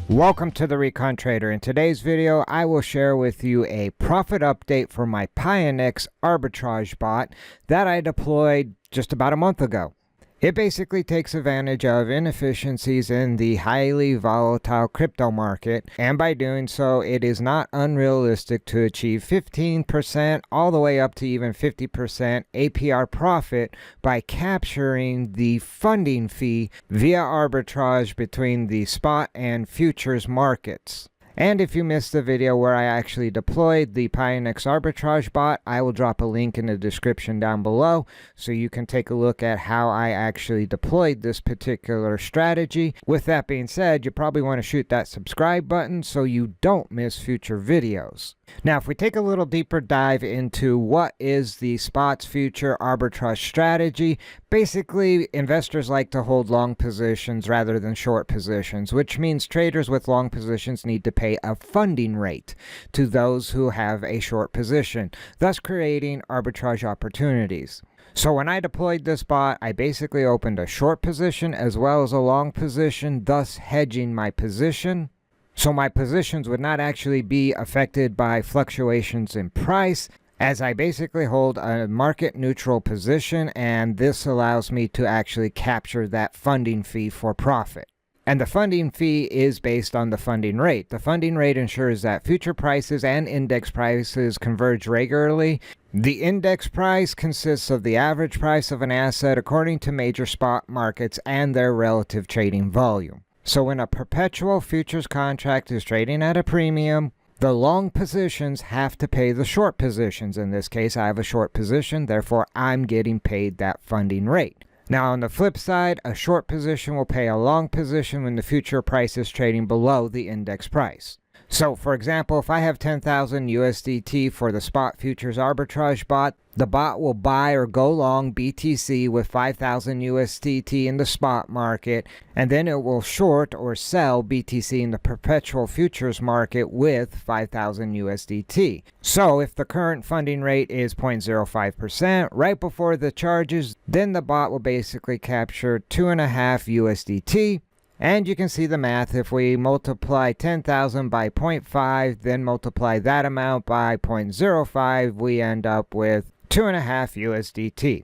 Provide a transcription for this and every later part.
Welcome to the Recon Trader. In today's video, I will share with you a profit update for my PIONEX Arbitrage bot that I deployed just about a month ago. It basically takes advantage of inefficiencies in the highly volatile crypto market, and by doing so, it is not unrealistic to achieve 15% all the way up to even 50% APR profit by capturing the funding fee via arbitrage between the spot and futures markets. And if you missed the video where I actually deployed the PIONEX Arbitrage bot, I will drop a link in the description down below so you can take a look at how I actually deployed this particular strategy. With that being said, you probably want to shoot that subscribe button so you don't miss future videos. Now, if we take a little deeper dive into what is the spots future arbitrage strategy, basically investors like to hold long positions rather than short positions, which means traders with long positions need to pay a funding rate to those who have a short position, thus creating arbitrage opportunities. So when I deployed this bot, I basically opened a short position as well as a long position, thus hedging my position. So my positions would not actually be affected by fluctuations in price, as I basically hold a market neutral position, and this allows me to actually capture that funding fee for profit. And the funding fee is based on the funding rate. The funding rate ensures that future prices and index prices converge regularly. The index price consists of the average price of an asset according to major spot markets and their relative trading volume. So when a perpetual futures contract is trading at a premium, the long positions have to pay the short positions. In this case, I have a short position, therefore I'm getting paid that funding rate. Now on the flip side, a short position will pay a long position when the future price is trading below the index price. So for example, if I have 10,000 USDT for the spot futures arbitrage bot, the bot will buy or go long BTC with 5,000 USDT in the spot market, and then it will short or sell BTC in the perpetual futures market with 5,000 USDT. So if the current funding rate is 0.05% right before the charges, then the bot will basically capture 2.5 USDT. And you can see the math. If we multiply 10,000 by 0.5, then multiply that amount by 0.05, we end up with 2.5 USDT.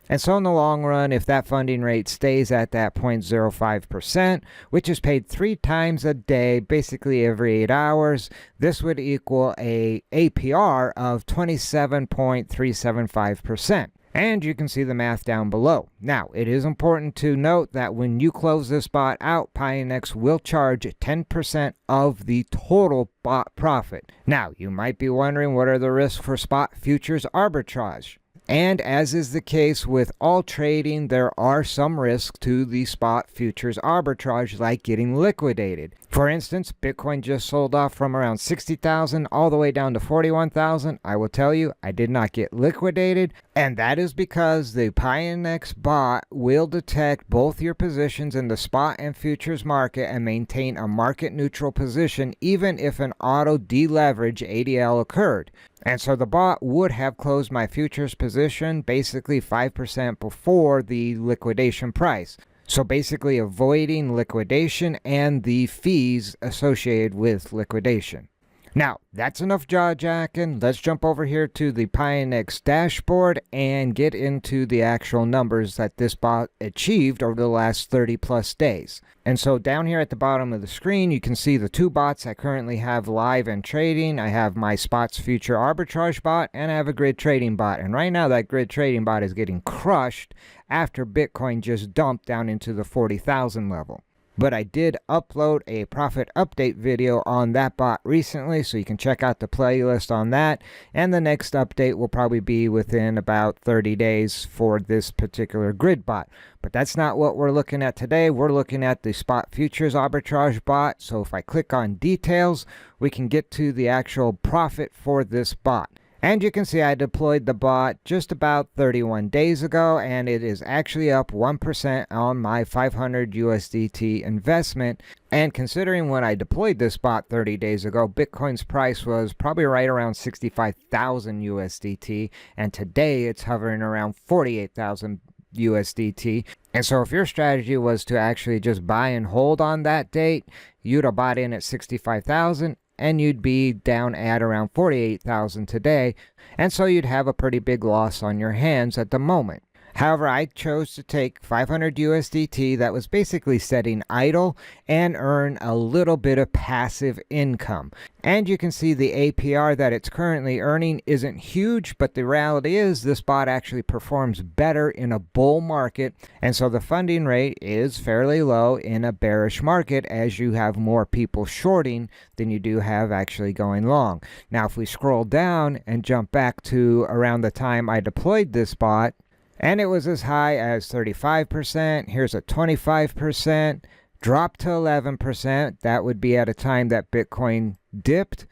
And so in the long run, if that funding rate stays at that 0.05%, which is paid 3 times a day, basically every 8 hours, this would equal a APR of 27.375%. And you can see the math down below. Now, it is important to note that when you close this bot out, PIONEX will charge 10% of the total bot profit. Now, you might be wondering, what are the risks for spot futures arbitrage? And as is the case with all trading, there are some risks to the spot futures arbitrage, like getting liquidated. For instance, Bitcoin just sold off from around 60,000 all the way down to 41,000. I will tell you, I did not get liquidated, and that is because the PIONEX bot will detect both your positions in the spot and futures market and maintain a market neutral position even if an auto deleverage ADL occurred. And so the bot would have closed my futures position basically 5% before the liquidation price. So basically avoiding liquidation and the fees associated with liquidation. Now, that's enough jaw-jacking. Let's jump over here to the PIONEX dashboard and get into the actual numbers that this bot achieved over the last 30 plus days. And so down here at the bottom of the screen, you can see the 2 bots I currently have live and trading. I have my spots future arbitrage bot, and I have a grid trading bot. And right now that grid trading bot is getting crushed after Bitcoin just dumped down into the 40,000 level. But I did upload a profit update video on that bot recently, so you can check out the playlist on that. And the next update will probably be within about 30 days for this particular grid bot. But that's not what we're looking at today. We're looking at the spot futures arbitrage bot. So if I click on details, we can get to the actual profit for this bot. And you can see I deployed the bot just about 31 days ago, and it is actually up 1% on my 500 USDT investment. And considering when I deployed this bot 30 days ago, Bitcoin's price was probably right around 65,000 USDT, and today it's hovering around 48,000 USDT. And so if your strategy was to actually just buy and hold on that date, you'd have bought in at 65,000 and you'd be down at around 48,000 today, and so you'd have a pretty big loss on your hands at the moment. However, I chose to take 500 USDT that was basically setting idle and earn a little bit of passive income. And you can see the APR that it's currently earning isn't huge, but the reality is this bot actually performs better in a bull market, and so the funding rate is fairly low in a bearish market as you have more people shorting than you do have actually going long. Now, if we scroll down and jump back to around the time I deployed this bot, and it was as high as 35%. Here's a 25%, dropped to 11%. That would be at a time that Bitcoin dipped,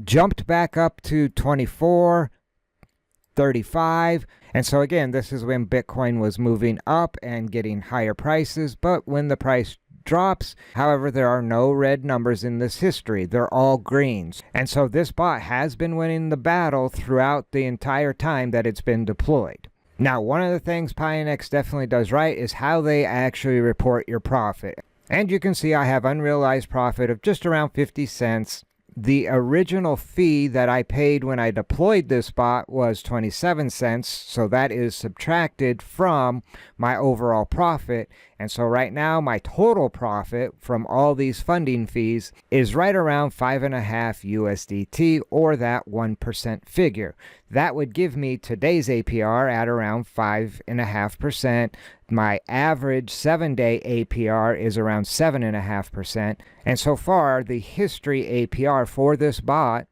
jumped back up to 24, 35. And so again, this is when Bitcoin was moving up and getting higher prices. But when the price drops, however, there are no red numbers in this history. They're all greens. And so this bot has been winning the battle throughout the entire time that it's been deployed. Now, one of the things PIONEX definitely does right is how they actually report your profit. And you can see I have unrealized profit of just around 50 cents. The original fee that I paid when I deployed this bot was 27 cents, so that is subtracted from my overall profit. And so right now my total profit from all these funding fees is right around 5.5 USDT, or that 1% figure. That would give me today's APR at around 5.5%. My average 7-day APR is around 7.5%. And so far, the history APR for this bot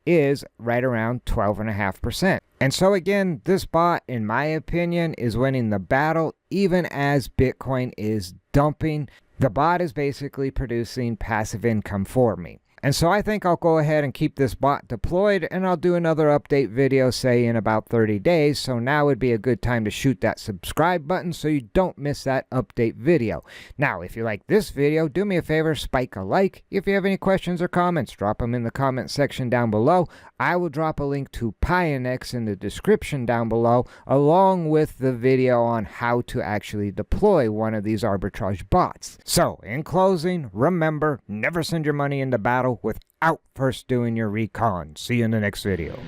is right around 12.5%. And so again, this bot, in my opinion, is winning the battle even as Bitcoin is dumping. The bot is basically producing passive income for me. And so I think I'll go ahead and keep this bot deployed, and I'll do another update video, say in about 30 days. So now would be a good time to shoot that subscribe button so you don't miss that update video. Now, if you like this video, do me a favor, spike a like. If you have any questions or comments, drop them in the comment section down below. I will drop a link to PIONEX in the description down below, along with the video on how to actually deploy one of these arbitrage bots. So, in closing, remember, never send your money into battle without first doing your recon. See you in the next video.